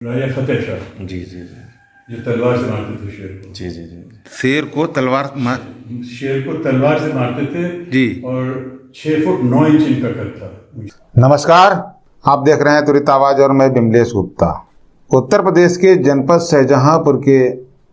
राजा फतेह शाह जी जी जी जो तलवार से मारते थे शेर को। जी जी जी शेर को तलवार शेर को तलवार से मारते थे जी। और 6 फुट 9 इंच इनका कद था। नमस्कार, आप देख रहे हैं तुरित आवाज और मैं विमलेश गुप्ता। उत्तर प्रदेश के जनपद शाहजहांपुर के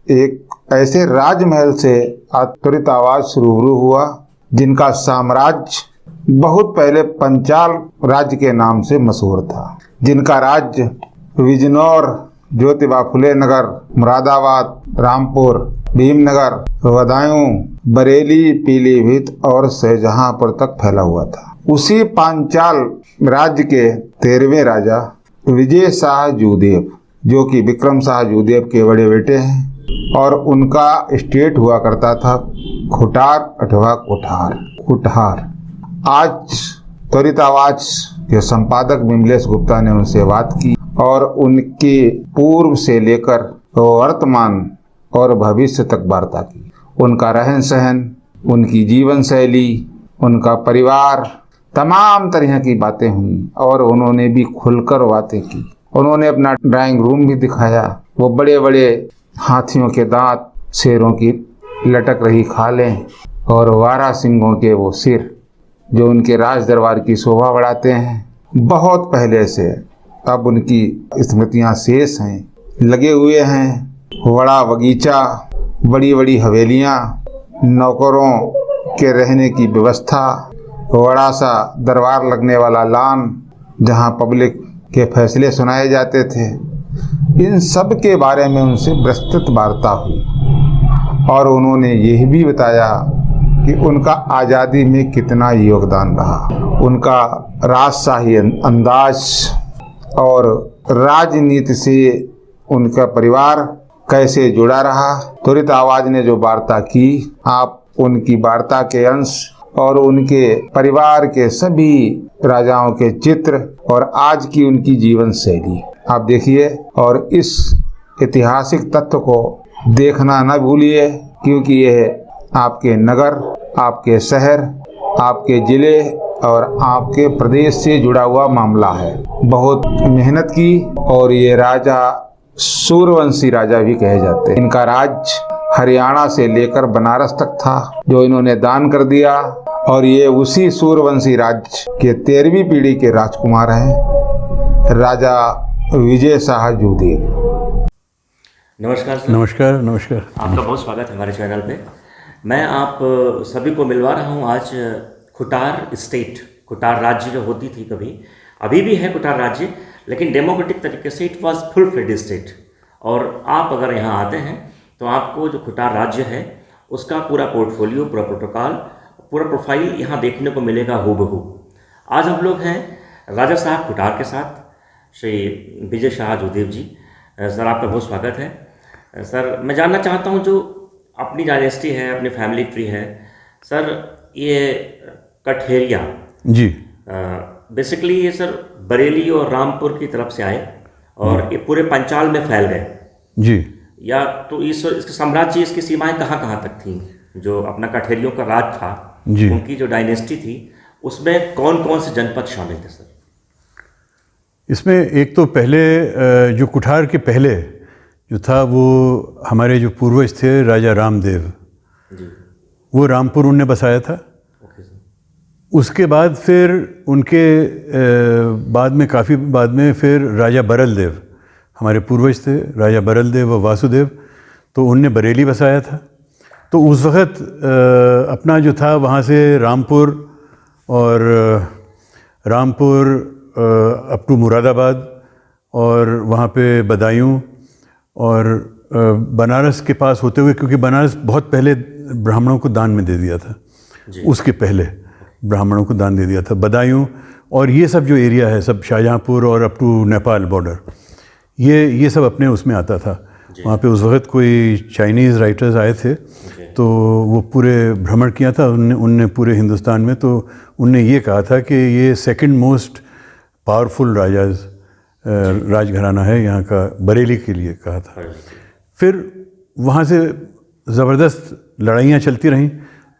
एक ऐसे राजमहल से आज तुरित आवाज रूबरू हुआ जिनका साम्राज्य बहुत पहले पंचाल राज्य के नाम से मशहूर था, जिनका राज्य बिजनौर, ज्योतिबा फुले नगर, मुरादाबाद, रामपुर, भीमनगर, बदायूं, बरेली, पीलीभीत और शाहजहांपुर तक फैला हुआ था। उसी पांचाल राज्य के 13वें राजा विजय शाह जूदेव, जो कि विक्रम शाह जूदेव के बड़े बेटे हैं, और उनका स्टेट हुआ करता था खुटार अथवा कुठार। आज त्वरित आवाज के संपादक विमलेश गुप्ता ने उनसे बात की और उनके पूर्व से लेकर वर्तमान और भविष्य तक वार्ता की। उनका रहन सहन, उनकी जीवन शैली, उनका परिवार, तमाम तरह की बातें हुई और उन्होंने भी खुलकर बातें की। उन्होंने अपना ड्राइंग रूम भी दिखाया, वो बड़े बड़े हाथियों के दांत, शेरों की लटक रही खालें और वारा सिंहों के वो सिर जो उनके राज दरबार की शोभा बढ़ाते हैं। बहुत पहले से अब उनकी स्मृतियाँ शेष हैं, लगे हुए हैं बड़ा बगीचा, बड़ी बड़ी हवेलियाँ, नौकरों के रहने की व्यवस्था, बड़ा सा दरबार लगने वाला लान जहाँ पब्लिक के फैसले सुनाए जाते थे। इन सब के बारे में उनसे विस्तृत वार्ता हुई और उन्होंने यह भी बताया कि उनका आज़ादी में कितना योगदान रहा, उनका राजशाही अंदाज और राजनीति से उनका परिवार कैसे जुड़ा रहा। त्वरित आवाज ने जो वार्ता की, आप उनकी वार्ता के अंश और उनके परिवार के सभी राजाओं के चित्र और आज की उनकी जीवन शैली आप देखिए और इस ऐतिहासिक तथ्य को देखना न भूलिए, क्योंकि यह आपके नगर, आपके शहर, आपके जिले और आपके प्रदेश से जुड़ा हुआ मामला है। बहुत मेहनत की और ये राजा सूर्यवंशी राजा भी कहे जाते हैं। इनका राज्य हरियाणा से लेकर बनारस तक था जो इन्होंने दान कर दिया और ये उसी सूर्यवंशी राज्य के 13वीं पीढ़ी के राजकुमार हैं, राजा विजय शाह जूदेव। नमस्कार सर। नमस्कार नमस्कार। आपका बहुत स्वागत है हमारे चैनल पे। मैं आप सभी को मिलवा रहा हूँ आज खुटार स्टेट, खुटार राज्य जो होती थी कभी, अभी भी है खुटार राज्य, लेकिन डेमोक्रेटिक तरीके से it was full fled state. और आप अगर यहाँ आते हैं तो आपको जो खुटार राज्य है उसका पूरा पोर्टफोलियो, पूरा प्रोटोकॉल, पूरा प्रोफाइल यहाँ देखने को मिलेगा हूबहू। आज हम लोग हैं राजा साहब खुटार के साथ, श्री विजय शाह जूदेव जी। सर आपका बहुत स्वागत है। सर मैं जानना चाहता हूँ, जो अपनी डायनेस्टी है, अपनी फैमिली ट्री है, सर ये कठेरिया जी, बेसिकली ये सर बरेली और रामपुर की तरफ से आए और ये पूरे पंचाल में फैल गए जी। या तो इसके साम्राज्य, इसकी सीमाएं कहाँ कहाँ तक थीं? जो अपना कठेरियों का राज था जी, उनकी जो डायनेस्टी थी उसमें कौन कौन से जनपद शामिल थे सर? इसमें एक तो पहले जो कुठार के पहले जो था वो हमारे जो पूर्वज थे राजा रामदेव जी, वो रामपुर उनने बसाया था। Okay sir. उसके बाद फिर उनके बाद में काफ़ी बाद में फिर राजा बरलदेव, हमारे पूर्वज थे राजा बरलदेव व वासुदेव, तो उनने बरेली बसाया था। तो उस वक़्त अपना जो था वहाँ से रामपुर और रामपुर अप टू मुरादाबाद और वहाँ पे बदायूं और बनारस के पास होते हुए, क्योंकि बनारस बहुत पहले ब्राह्मणों को दान में दे दिया था, उसके पहले ब्राह्मणों को दान दे दिया था। बदायूं और ये सब जो एरिया है सब शाहजहांपुर और अप टू नेपाल बॉर्डर, ये सब अपने उसमें आता था। वहाँ पे उस वक्त कोई चाइनीज़ राइटर्स आए थे तो वो पूरे भ्रमण किया था उनने पूरे हिंदुस्तान में। तो उनने ये कहा था कि ये सेकंड मोस्ट पावरफुल राजघराना है यहाँ का, बरेली के लिए कहा था। फिर वहाँ से ज़बरदस्त लड़ाइयाँ चलती रहीं।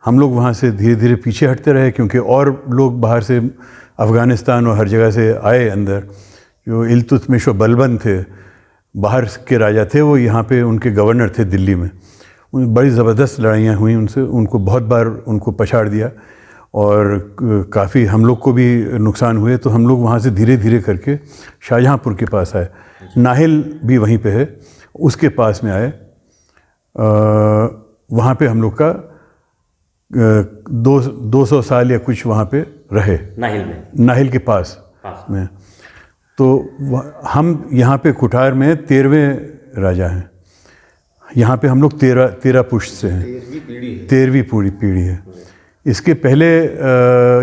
हम लोग वहाँ से धीरे धीरे पीछे हटते रहे क्योंकि और लोग बाहर से अफ़गानिस्तान और हर जगह से आए अंदर। जो इल्तुतमिश व बलबन थे बाहर के राजा थे, वो यहाँ पे उनके गवर्नर थे दिल्ली में। बड़ी ज़बरदस्त लड़ाइयाँ हुई उनसे, उनको बहुत बार उनको पछाड़ दिया और काफ़ी हम लोग को भी नुकसान हुए। तो हम लोग वहाँ से धीरे धीरे करके शाहजहाँपुर के पास आए। नाहिल भी वहीं पे है, उसके पास में आए। वहाँ पे हम लोग का 200 साल या कुछ वहाँ पे रहे, नाहिल में, नाहिल के पास में। तो हम यहाँ पे कुठार में 13वें राजा हैं। यहाँ पे हम लोग 13 पुष्ट से हैं, 13वीं पूरी पीढ़ी है। इसके पहले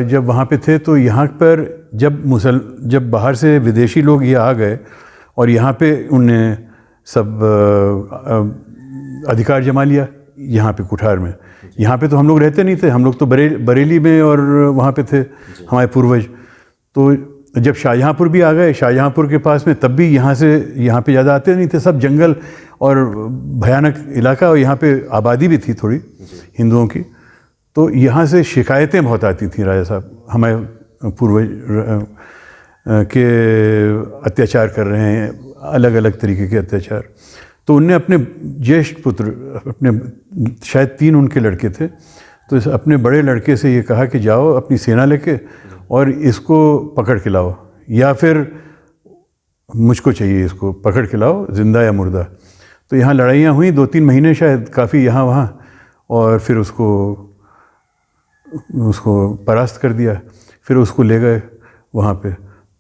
जब वहाँ पे थे तो यहाँ पर जब बाहर से विदेशी लोग ये आ गए और यहाँ पे उनने सब अधिकार जमा लिया यहाँ पे कुठार में। यहाँ पे तो हम लोग रहते नहीं थे, हम लोग तो बरेली में और वहाँ पे थे हमारे पूर्वज। तो जब शाहजहाँपुर भी आ गए, शाहजहाँपुर के पास में, तब भी यहाँ पे ज़्यादा आते नहीं थे, सब जंगल और भयानक इलाका, और यहाँ पे आबादी भी थी थोड़ी हिंदुओं की। तो यहाँ से शिकायतें बहुत आती थी राजा साहब हमारे पूर्वज के अत्याचार कर रहे हैं, अलग अलग तरीके के अत्याचार। तो उनने अपने ज्येष्ठ पुत्र, अपने शायद 3 उनके लड़के थे, तो अपने बड़े लड़के से ये कहा कि जाओ अपनी सेना लेके और इसको पकड़ के लाओ, या फिर मुझको चाहिए, इसको पकड़ के लाओ जिंदा या मुर्दा। तो यहाँ लड़ाइयाँ हुई 2-3 महीने शायद, काफ़ी यहाँ वहाँ, और फिर उसको परास्त कर दिया। फिर उसको ले गए वहाँ पे।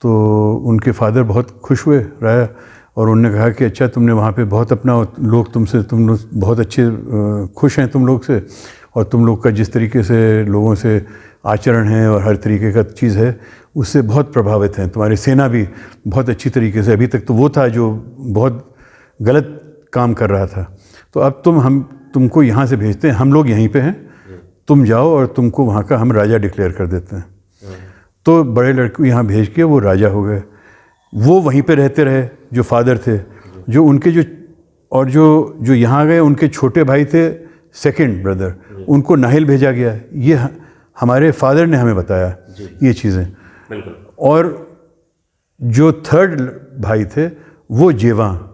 तो उनके फादर बहुत खुश हुए राजा, और उन्होंने कहा कि अच्छा तुमने वहाँ पे बहुत अपना, लोग तुम लोग बहुत अच्छे खुश हैं तुम लोग से, और तुम लोग का जिस तरीके से लोगों से आचरण है और हर तरीके का चीज़ है उससे बहुत प्रभावित हैं। तुम्हारी सेना भी बहुत अच्छी तरीके से, अभी तक तो वो था जो बहुत गलत काम कर रहा था, तो अब तुमको यहाँ से भेजते हैं, हम लोग यहीं पे हैं, तुम जाओ और तुमको वहाँ का हम राजा डिक्लेयर कर देते हैं। तो बड़े लड़के को यहाँ भेज के वो राजा हो गए। वो वहीं पे रहते रहे जो फादर थे, जो उनके जो यहाँ गए उनके छोटे भाई थे, सेकंड ब्रदर, उनको नाहिल भेजा गया। ये हमारे फादर ने हमें बताया ये चीज़ें। और जो 3rd भाई थे वो जेवा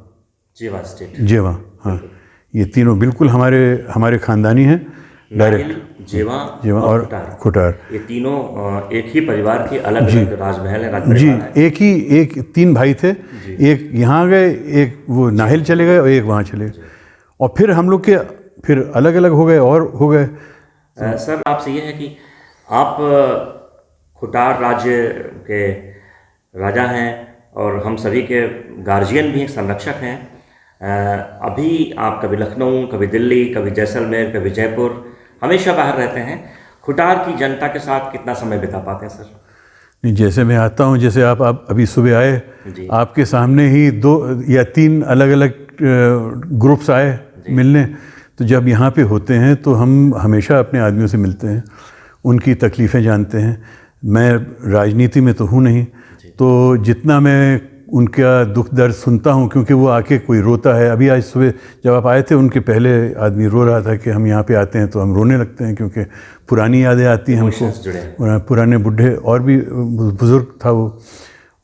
स्टेट, जेवा, हाँ, ये तीनों बिल्कुल हमारे ख़ानदानी हैं डायरेक्ट। जेवा और खुटार, ये तीनों एक ही परिवार के अलग अलग राजमहल है, जी, एक 3 भाई थे, एक यहाँ गए, एक वो नाहिल चले गए और एक वहाँ चले गए, और फिर हम लोग के फिर अलग अलग हो गए और हो गए। सर आपसे ये है कि आप खुटार राज्य के राजा हैं और हम सभी के गार्जियन भी हैं, संरक्षक हैं। अभी आप कभी लखनऊ, कभी दिल्ली, कभी जैसलमेर, कभी जयपुर, हमेशा बाहर रहते हैं। खुटार की जनता के साथ कितना समय बिता पाते हैं सर? नहीं, जैसे मैं आता हूँ, जैसे आप अभी सुबह आए, आपके सामने ही 2 या 3 अलग अलग ग्रुप्स आए मिलने। तो जब यहाँ पे होते हैं तो हम हमेशा अपने आदमियों से मिलते हैं, उनकी तकलीफ़ें जानते हैं। मैं राजनीति में तो हूँ नहीं, तो जितना मैं उनका दुख दर्द सुनता हूँ, क्योंकि वो आके कोई रोता है। अभी आज सुबह जब आप आए थे, उनके पहले आदमी रो रहा था कि हम यहाँ पे आते हैं तो हम रोने लगते हैं, क्योंकि पुरानी यादें आती हैं हमको, पुराने बुढ़े, और भी बुज़ुर्ग था वो।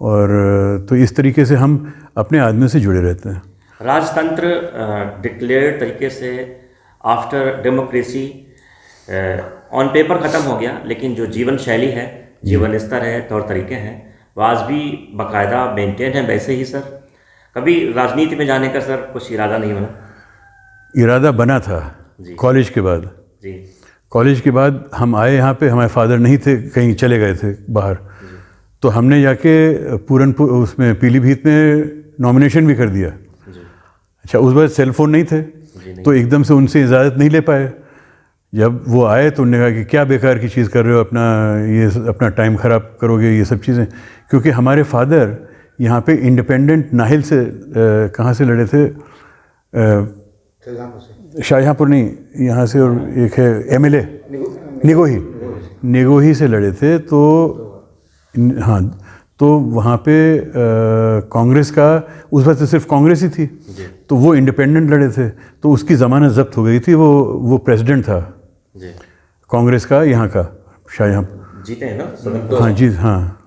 और तो इस तरीके से हम अपने आदमियों से जुड़े रहते हैं। राजतंत्र डिक्लेयर्ड तरीके से आफ्टर डेमोक्रेसी ऑन पेपर ख़त्म हो गया, लेकिन जो जीवन शैली है, जीवन स्तर है, तौर तरीके हैं, वो आज भी बाकायदा मेंटेन है वैसे ही। सर कभी राजनीति में जाने का सर कुछ इरादा नहीं बना? इरादा बना था कॉलेज के बाद। जी, कॉलेज के बाद हम आए यहाँ पे, हमारे फादर नहीं थे, कहीं चले गए थे बाहर। तो हमने जाके उसमें पीलीभीत में नॉमिनेशन भी कर दिया। अच्छा, उस वक्त सेल फोन नहीं थे, तो एकदम से उनसे इजाज़त नहीं ले पाए। जब वो आए तो उन्होंने कहा कि क्या बेकार की चीज़ कर रहे हो, अपना टाइम ख़राब करोगे, ये सब चीज़ें। क्योंकि हमारे फादर यहाँ पे इंडिपेंडेंट नाहिल से कहाँ से लड़े थे, शाहजहाँपुर नहीं, यहाँ से, और एक है MLA निगोही से लड़े थे। तो हाँ, तो वहाँ पे कांग्रेस का, उस वक्त तो सिर्फ कांग्रेस ही थी, तो वो इंडिपेंडेंट लड़े थे, तो उसकी ज़मानत जब्त हो गई थी। वो प्रेसिडेंट था कांग्रेस का, यहाँ का, शाहजहाँपुर जीते हैं ना? हाँ जी, हाँ।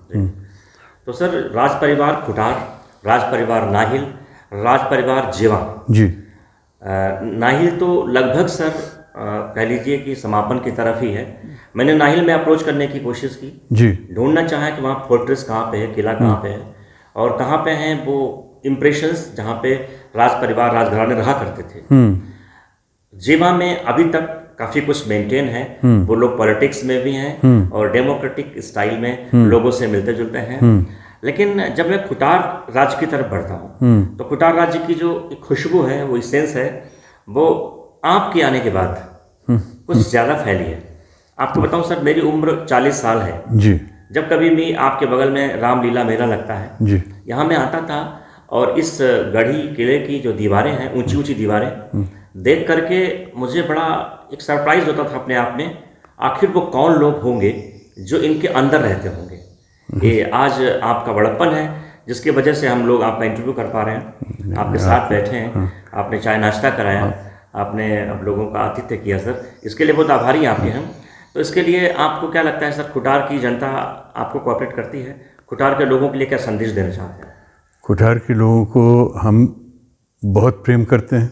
तो सर राज परिवार खुटार, राज परिवार नाहिल, राज परिवार जेवा। जी नाहिल तो लगभग सर कह लीजिए कि समापन की तरफ ही है। मैंने नाहिल में अप्रोच करने की कोशिश की, जी ढूंढना चाहा कि वहाँ फोर्ट्रेस कहाँ पे है, किला कहाँ पे है और कहाँ पे हैं वो इम्प्रेशंस जहाँ पे राज परिवार राजघराने रहा करते थे। जेवा में अभी तक काफ़ी कुछ मेंटेन है। वो लोग पॉलिटिक्स में भी हैं और डेमोक्रेटिक स्टाइल में लोगों से मिलते जुलते हैं। लेकिन जब मैं खुटार राज्य की तरफ बढ़ता हूँ तो खुटार राज्य की जो एक खुशबू है, वो इसेंस है, वो आपके आने के बाद कुछ ज़्यादा फैली है। आपको बताऊँ सर, मेरी उम्र 40 साल है। जी जब कभी भी आपके बगल में रामलीला मेला लगता है, जी यहाँ मैं आता था और इस गढ़ी किले की जो दीवारें हैं, ऊंची ऊंची दीवारें देख करके मुझे बड़ा एक सरप्राइज होता था अपने आप में, आखिर वो कौन लोग होंगे जो इनके अंदर रहते होंगे। ये आज आपका बड़प्पन है जिसकी वजह से हम लोग आपका इंटरव्यू कर पा रहे हैं, आपके साथ बैठे हैं, आपने चाय नाश्ता कराया, आपने अब लोगों का आतिथ्य किया सर, इसके लिए बहुत आभारी हैं आपके हम। तो इसके लिए आपको क्या लगता है सर, खुटार की जनता आपको कोऑपरेट करती है? खुटार के लोगों के लिए क्या संदेश देना चाहते हैं? खुटार के लोगों को हम बहुत प्रेम करते हैं,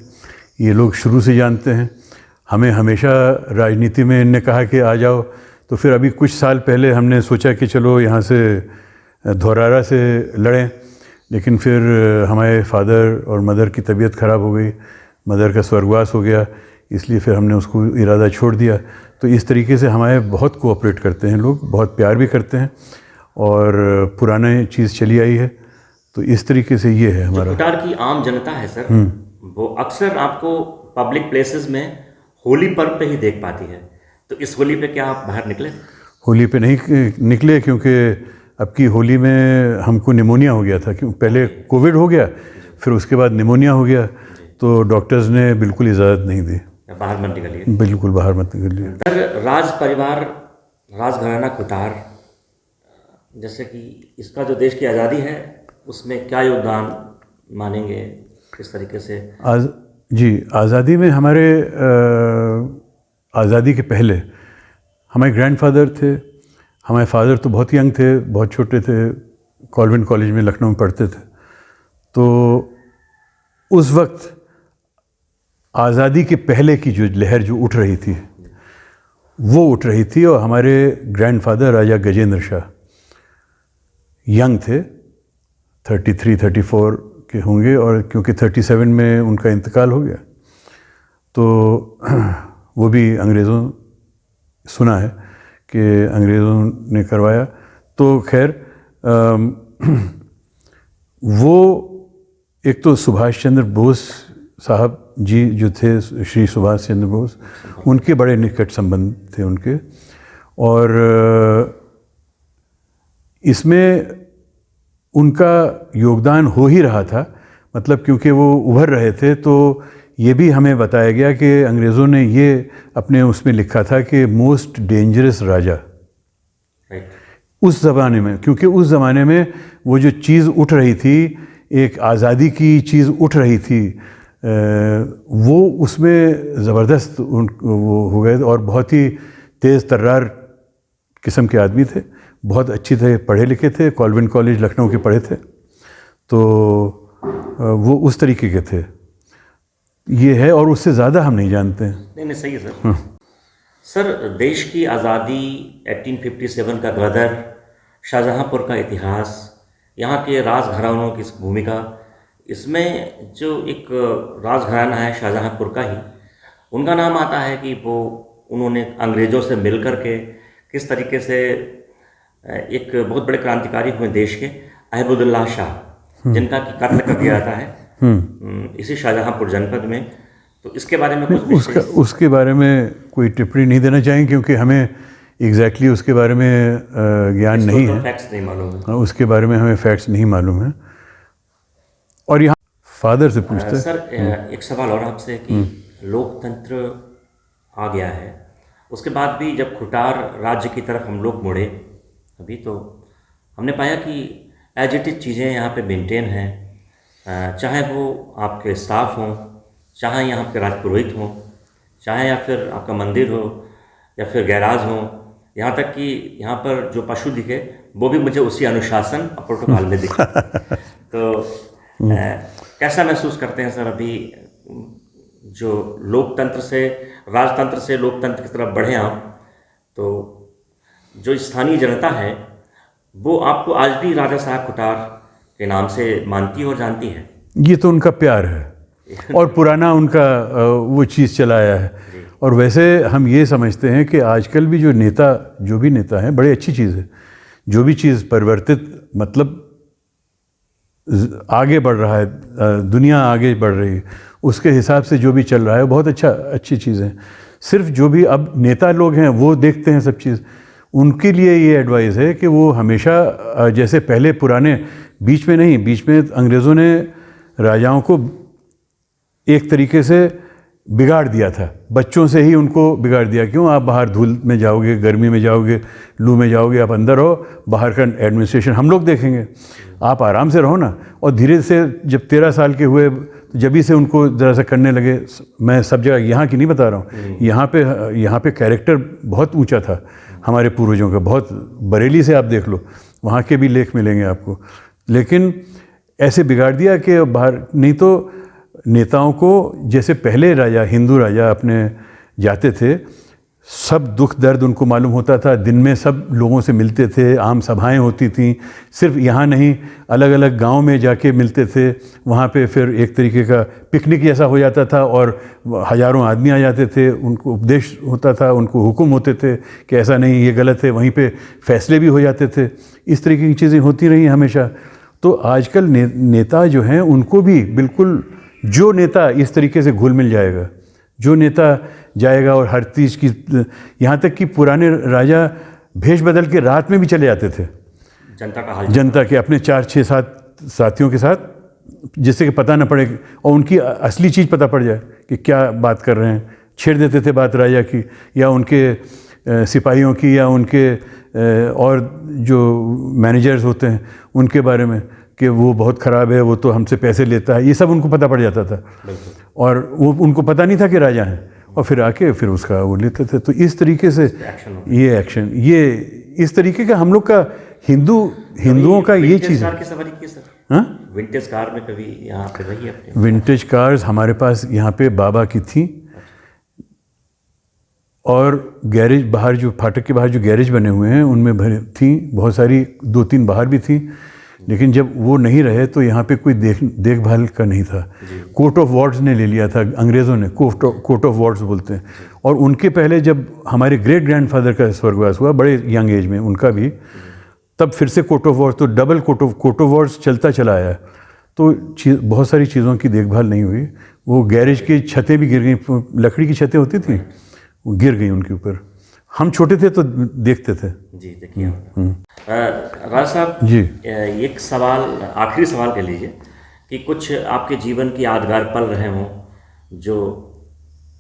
ये लोग शुरू से जानते हैं हमें। हमेशा राजनीति में इनने कहा कि आ जाओ, तो फिर अभी कुछ साल पहले हमने सोचा कि चलो यहाँ से धौरारा से लड़ें, लेकिन फिर हमारे फादर और मदर की तबीयत ख़राब हो गई, मदर का स्वर्गवास हो गया, इसलिए फिर हमने उसको इरादा छोड़ दिया। तो इस तरीके से हमारे बहुत कोऑपरेट करते हैं लोग, बहुत प्यार भी करते हैं और पुराना चीज़ चली आई है। तो इस तरीके से ये है हमारा। खुटार की आम जनता है सर, वो अक्सर आपको पब्लिक प्लेसेस में होली पर्व पे ही देख पाती है। तो इस होली पे क्या आप बाहर निकले? होली पे नहीं निकले, क्योंकि अब की होली में हमको निमोनिया हो गया था। क्यों, पहले कोविड हो गया, फिर उसके बाद निमोनिया हो गया, तो डॉक्टर्स ने बिल्कुल इजाज़त नहीं दी, बाहर मत निकलिए। बिल्कुल बाहर मत निकलिए। सर, राज परिवार राजघराना खुटार, जैसे कि इसका जो देश की आज़ादी है उसमें क्या योगदान मानेंगे, किस तरीके से? जी, आज़ादी में हमारे आज़ादी के पहले हमारे ग्रैंडफादर थे। हमारे फादर तो बहुत यंग थे, बहुत छोटे थे, कॉल्विन कॉलेज में लखनऊ में पढ़ते थे। तो उस वक्त आज़ादी के पहले की जो लहर जो उठ रही थी, वो उठ रही थी और हमारे ग्रैंडफादर राजा गजेंद्र शाह यंग थे, 33-34 के होंगे, और क्योंकि 37 में उनका इंतकाल हो गया, तो वो भी अंग्रेज़ों, सुना है कि अंग्रेज़ों ने करवाया। तो खैर वो एक तो सुभाष चंद्र बोस साहब जी जो थे, श्री सुभाष चंद्र बोस, उनके बड़े निकट संबंध थे उनके, और इसमें उनका योगदान हो ही रहा था। मतलब क्योंकि वो उभर रहे थे, तो ये भी हमें बताया गया कि अंग्रेज़ों ने ये अपने उसमें लिखा था कि मोस्ट डेंजरस राजा उस ज़माने में, क्योंकि उस ज़माने में वो जो चीज़ उठ रही थी, एक आज़ादी की चीज़ उठ रही थी, वो उसमें ज़बरदस्त वो हो गए, और बहुत ही तेज़ तर्रार किस्म के आदमी थे, बहुत अच्छे थे, पढ़े लिखे थे, कॉल्विन कॉलेज लखनऊ के पढ़े थे, तो वो उस तरीके के थे। ये है, और उससे ज़्यादा हम नहीं जानते हैं। नहीं, सही है सर। सर, देश की आज़ादी, 1857 का गदर, शाहजहाँपुर का इतिहास, यहाँ के राजघरानों की भूमिका, इसमें जो एक राजघराना है शाहजहाँपुर का ही, उनका नाम आता है कि वो उन्होंने अंग्रेज़ों से मिल कर के किस तरीके से एक बहुत बड़े क्रांतिकारी हुए देश के, अहमदुल्ला शाह, जिनका कि कत्ल कर दिया जाता है इसी शाहजहाँपुर जनपद में। तो इसके बारे में कुछ उसके बारे में कोई टिप्पणी नहीं देना चाहेंगे, क्योंकि हमें एग्जैक्टली उसके बारे में ज्ञान नहीं है, फैक्ट्स नहीं मालूम है, उसके बारे में हमें फैक्ट्स नहीं मालूम है। और यहाँ फादर से पूछते हैं। सर, एक सवाल और आपसे कि लोकतंत्र आ गया है, उसके बाद भी जब खुटार राज्य की तरफ हम लोग मुड़े अभी, तो हमने पाया कि एज इट इज चीज़ें यहाँ पे मेंटेन हैं, चाहे वो आपके स्टाफ हों, चाहे यहाँ के राजपुरोहित हों, चाहे या फिर आपका मंदिर हो, या फिर गैराज हो, यहाँ तक कि यहाँ पर जो पशु दिखे वो भी मुझे उसी अनुशासन और प्रोटोकॉल में दिखे। तो कैसा महसूस करते हैं सर अभी जो लोकतंत्र से राजतंत्र से लोकतंत्र की तरफ बढ़े आप, तो जो स्थानीय जनता है वो आपको आज भी राजा साहब खुटार के नाम से मानती है और जानती है? ये तो उनका प्यार है और पुराना उनका वो चीज़ चलाया है। और वैसे हम ये समझते हैं कि आजकल भी जो भी नेता हैं, बड़ी अच्छी चीज़ है। जो भी चीज़ परिवर्तित मतलब आगे बढ़ रहा है, दुनिया आगे बढ़ रही है, उसके हिसाब से जो भी चल रहा है बहुत अच्छी चीज़ है। सिर्फ जो भी अब नेता लोग हैं वो देखते हैं सब चीज़, उनके लिए ये एडवाइस है कि वो हमेशा जैसे पहले पुराने बीच में अंग्रेज़ों ने राजाओं को एक तरीके से बिगाड़ दिया था, बच्चों से ही उनको बिगाड़ दिया। क्यों? आप बाहर धूल में जाओगे, गर्मी में जाओगे, लू में जाओगे, आप अंदर रहो, बाहर का एडमिनिस्ट्रेशन हम लोग देखेंगे, आप आराम से रहो ना। और धीरे से जब 13 साल के हुए जब से उनको ज़रा सा करने लगे। मैं सब जगह यहाँ की नहीं बता रहा हूँ, यहाँ पे कैरेक्टर बहुत ऊंचा था हमारे पूर्वजों का, बहुत। बरेली से आप देख लो, वहाँ के भी लेख मिलेंगे आपको। लेकिन ऐसे बिगाड़ दिया कि बाहर नहीं तो नेताओं को जैसे पहले राजा, हिंदू राजा अपने जाते थे, सब दुख दर्द उनको मालूम होता था, दिन में सब लोगों से मिलते थे, आम सभाएं होती थीं, सिर्फ यहाँ नहीं अलग अलग गांव में जाके मिलते थे। वहाँ पे फिर एक तरीके का पिकनिक जैसा हो जाता था और हज़ारों आदमी आ जाते थे, उनको उपदेश होता था, उनको हुक्म होते थे कि ऐसा नहीं, ये गलत है, वहीं पे फैसले भी हो जाते थे। इस तरीके की चीज़ें होती रही हमेशा। तो आजकल नेता जो हैं उनको भी बिल्कुल, जो नेता इस तरीके से घुल मिल जाएगा, जो नेता जाएगा और हर चीज़ की, यहाँ तक कि पुराने राजा भेष बदल के रात में भी चले जाते थे जनता के अपने 4-6-7 साथियों के साथ, जिससे कि पता न पड़े और उनकी असली चीज़ पता पड़ जाए कि क्या बात कर रहे हैं। छेड़ देते थे बात राजा की या उनके सिपाहियों की या उनके और जो मैनेजर्स होते हैं उनके बारे में कि वो बहुत ख़राब है, वो तो हमसे पैसे लेता है, ये सब उनको पता पड़ जाता था। और वो उनको पता नहीं था कि राजा हैं, और फिर आके फिर उसका वो लेते थे। तो इस तरीके से ये एक्शन, ये इस तरीके का हम लोग का हिंदुओं का ये चीज़ है। हाँ, विंटेज कार में कभी यहाँ पे रही है? विंटेज कार्स हमारे पास यहाँ पे बाबा की थी, और गैरेज बाहर, जो फाटक के बाहर जो गैरेज बने हुए हैं उनमें भरी थी बहुत सारी, 2-3 बाहर भी थी। लेकिन जब वो नहीं रहे तो यहाँ पे कोई देखभाल का नहीं था। कोर्ट ऑफ वार्ड्स ने ले लिया था अंग्रेज़ों ने, कोर्ट ऑफ वार्ड्स बोलते हैं। और उनके पहले जब हमारे ग्रेट ग्रैंडफादर का स्वर्गवास हुआ बड़े यंग एज में, उनका भी, तब फिर से कोर्ट ऑफ वार्ड्स, तो डबल कोर्ट ऑफ वार्ड्स चलता चला आया। तो बहुत सारी चीज़ों की देखभाल नहीं हुई। वो गैरेज की छतें भी गिर गई, लकड़ी की छतें होती थी, वो गिर गई उनके ऊपर। हम छोटे थे तो देखते थे। जी, देखिए राज साहब जी, एक सवाल, आखिरी सवाल कह लीजिए कि कुछ आपके जीवन की यादगार पल रहे हों जो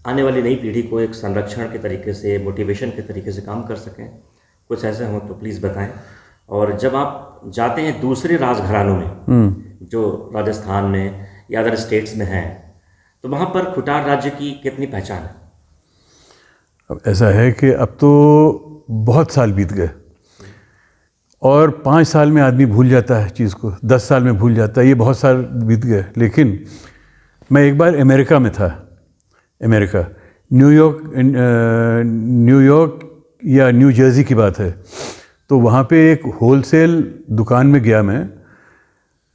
आने वाली नई पीढ़ी को एक संरक्षण के तरीके से, मोटिवेशन के तरीके से काम कर सकें, कुछ ऐसे हों तो प्लीज़ बताएं। और जब आप जाते हैं दूसरे राजघरानों में जो राजस्थान में या अदर स्टेट्स में हैं, तो वहाँ पर खुटार राज्य की कितनी पहचान है? अब ऐसा है कि अब तो बहुत साल बीत गए, और 5 साल में आदमी भूल जाता है चीज़ को, 10 साल में भूल जाता है, ये बहुत साल बीत गए। लेकिन मैं एक बार अमेरिका में था, अमेरिका, न्यूयॉर्क या न्यू जर्सी की बात है। तो वहाँ पे एक होलसेल दुकान में गया मैं,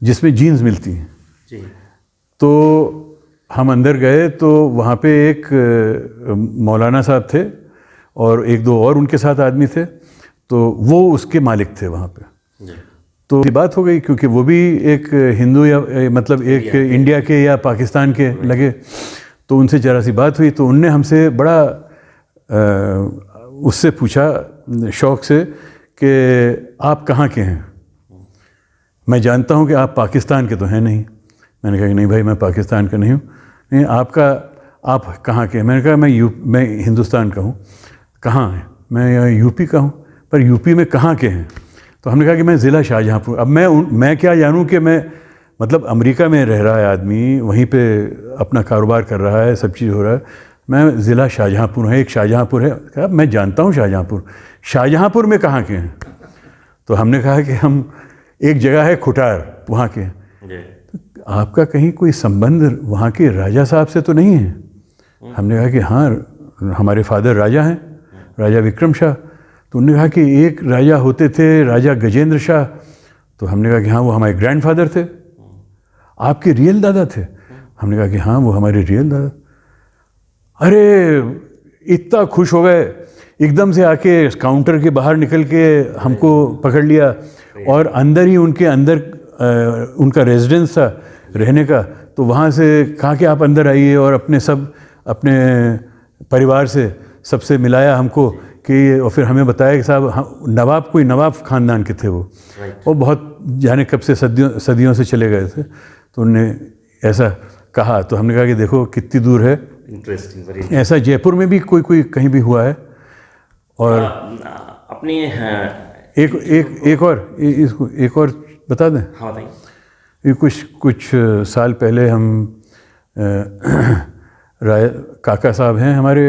जिसमें जीन्स मिलती हैं जी। तो हम अंदर गए तो वहाँ पे एक मौलाना साहब थे और 1-2 और उनके साथ आदमी थे, तो वो उसके मालिक थे वहाँ पे। तो ये बात हो गई, क्योंकि वो भी एक हिंदू या मतलब एक इंडिया के या पाकिस्तान के लगे। तो उनसे जरा सी बात हुई, तो उनने हमसे बड़ा उससे पूछा शौक़ से कि आप कहाँ के हैं? मैं जानता हूँ कि आप पाकिस्तान के तो हैं नहीं। मैंने कहा कि नहीं भाई, मैं पाकिस्तान का नहीं हूँ। नहीं, आप कहाँ के हैं? मैंने कहा मैं हिंदुस्तान का हूँ। कहाँ है? मैं यहाँ यूपी का हूँ। पर यूपी में कहाँ के हैं? तो हमने कहा कि मैं ज़िला शाहजहाँपुर। अब मैं क्या जानूँ कि मैं, मतलब अमेरिका में रह रहा है आदमी, वहीं पे अपना कारोबार कर रहा है, सब चीज़ हो रहा है। मैं ज़िला शाहजहाँपुर है, एक शाहजहाँपुर है। कहा मैं जानता हूँ शाहजहाँपुर में कहाँ के हैं? तो हमने कहा कि हम, एक जगह है खुटार, वहाँ के। आपका कहीं कोई संबंध वहाँ के राजा साहब से तो नहीं है? हमने कहा कि हाँ, हमारे फादर राजा हैं, राजा विक्रम शाह। तो उन्होंने कहा कि एक राजा होते थे राजा गजेंद्र शाह। तो हमने कहा कि हाँ, वो हमारे ग्रैंडफादर थे। आपके रियल दादा थे? हमने कहा कि हाँ, वो हमारे रियल दादा। अरे इतना खुश हो गए, एकदम से आके काउंटर के बाहर निकल के हमको पकड़ लिया और अंदर ही उनके अंदर उनका रेजिडेंस था रहने का। तो वहाँ से कहा कि आप अंदर आइए, और अपने परिवार से सबसे मिलाया हमको कि, और फिर हमें बताया कि साहब नवाब, कोई नवाब ख़ानदान के थे वो, और बहुत जाने कब से सदियों से चले गए थे। तो उन्होंने ऐसा कहा। तो हमने कहा कि देखो कितनी दूर है। इंटरेस्टिंग। ऐसा जयपुर में भी कोई कहीं भी हुआ है। और अपनी एक और बता दें। हाँ बताइए। ये कुछ साल पहले हम काका साहब हैं हमारे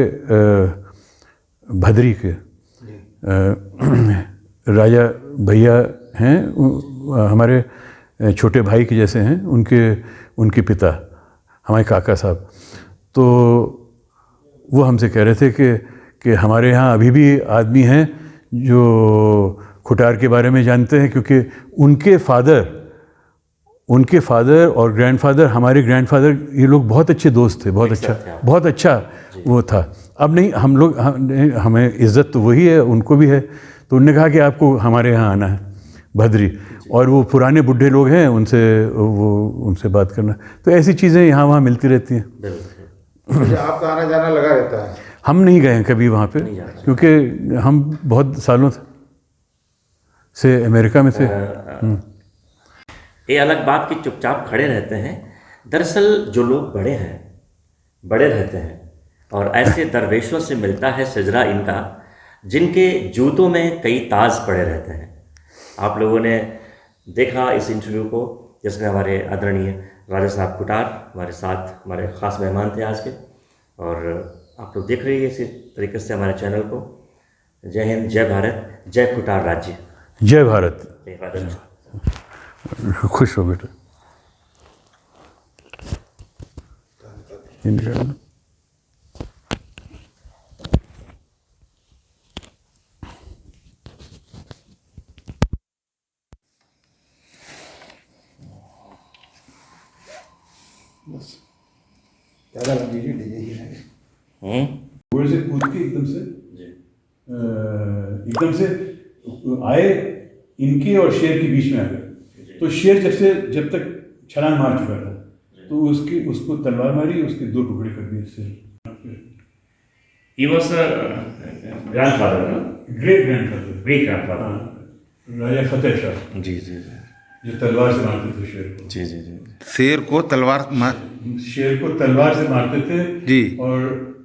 भदरी के, राजा भैया हैं हमारे, छोटे भाई के जैसे हैं उनके पिता हमारे काका साहब। तो वो हमसे कह रहे थे कि हमारे यहाँ अभी भी आदमी हैं जो खुटार के बारे में जानते हैं, क्योंकि उनके फादर और ग्रैंडफादर, हमारे ग्रैंडफादर, ये लोग बहुत अच्छे दोस्त थे, बहुत अच्छा वो था। अब नहीं, हमें इज़्ज़त तो वही है, उनको भी है। तो उन्होंने कहा कि आपको हमारे यहाँ आना है भदरी, और वो पुराने बुढ़े लोग हैं, उनसे बात करना। तो ऐसी चीज़ें यहाँ वहाँ मिलती रहती हैं। मुझे आपका आना जाना लगा रहता है? हम नहीं गए हैं कभी वहाँ पे, क्योंकि हम बहुत सालों से अमेरिका में थे। ये अलग बात कि चुपचाप खड़े रहते हैं। दरअसल जो लोग बड़े रहते हैं, और ऐसे दरवेशों से मिलता है सिजरा इनका, जिनके जूतों में कई ताज पड़े रहते हैं। आप लोगों ने देखा इस इंटरव्यू को, जिसमें हमारे आदरणीय राजा साहब खुटार हमारे साथ हमारे ख़ास मेहमान थे आज के, और आप लोग देख रहे हैं इसी तरीके से हमारे चैनल को। जय हिंद, जय भारत, जय खुटार राज्य। जय भारत। जय भारत। खुश हो बेटा। बस ज़्यादा लंबी डीजे ही है। घोड़े से कूद के एकदम से आए इनके और शेर के बीच में आ गए। तो शेर जब तक छलांग मार चुका था, तो उसको तलवार मारी, उसके 2 टुकड़े कर दिए शेर। He was a grandfather, no? Great grandfather. Great grandfather. राजा फतेह शाह जी, जो तलवार से मारते थे शेर को। जी। शेर को तलवार शेर को तलवार से मारते थे जी। और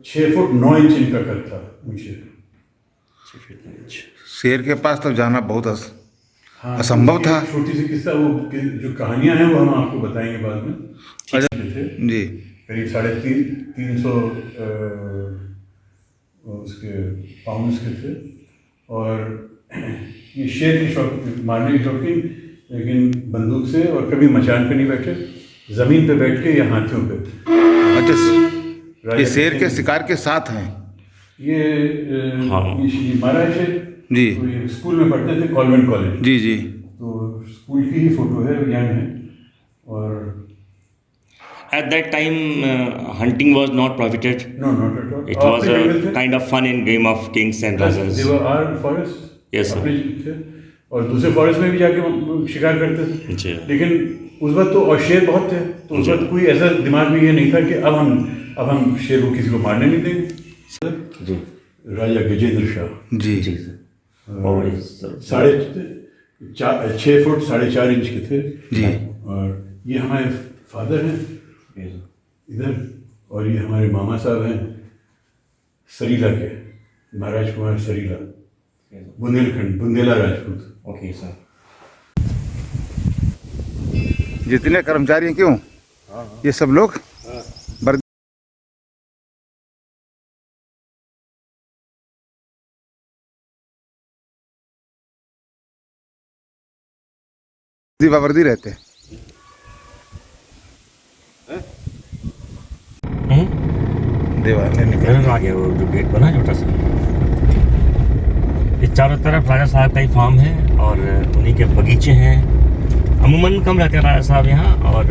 6 फुट 9 इंच इनका कद था ऊंचे। शेर के पास तो जाना बहुत हाँ, असंभव था। छोटी सी किस्सा, वो जो कहानियां हैं वो हम आपको बताएंगे बाद में। थे जी। करीब 350 उसके पाउंड्स के थे, और ये शेर की शौक, मारने की शौकीन, लेकिन बंदूक से, और कभी मचान पे नहीं बैठे, ज़मीन पे बैठ के या हाथियों पे। अच्छा, ये शेर के शिकार के साथ हैं? ये महाराज शेर जी। तो ये स्कूल में पढ़ते थे, कॉन्वेंट कॉलेज। जी। तो स्कूल की ही फोटो है, यंग है। और At that time, hunting was not prohibited. No, not at all. It was a kind of fun in Game of Kings and Rajas. They were our forest. Yes, sir. थे, और दूसरे forest में भी जाके शिकार करते थे। जी। लेकिन उस वक्त तो, और शेर बहुत थे, तो उस वक्त कोई ऐसा दिमाग में ये नहीं था कि अब हम शेर को किसी को मारने नहीं देंगे। जी। राजा गजेंद्र शाह जी। 6 फुट 4.5 इंच के थे जी। और ये हमारे फादर हैं इधर, और ये हमारे मामा साहब हैं सरीला के, महाराज कुमार सरीला, बुंदेला राजपूत। Okay sir. जितने कर्मचारी हैं क्यों, ये सब लोग वर्दी रहते हैं। दीवार ने निकल नजर आ गया वो जो गेट बना छोटा सा। इस चारों तरफ राजा साहब का ही फार्म है और उन्हीं के बगीचे हैं। अमूमन कम रहते हैं राजा साहब यहाँ, और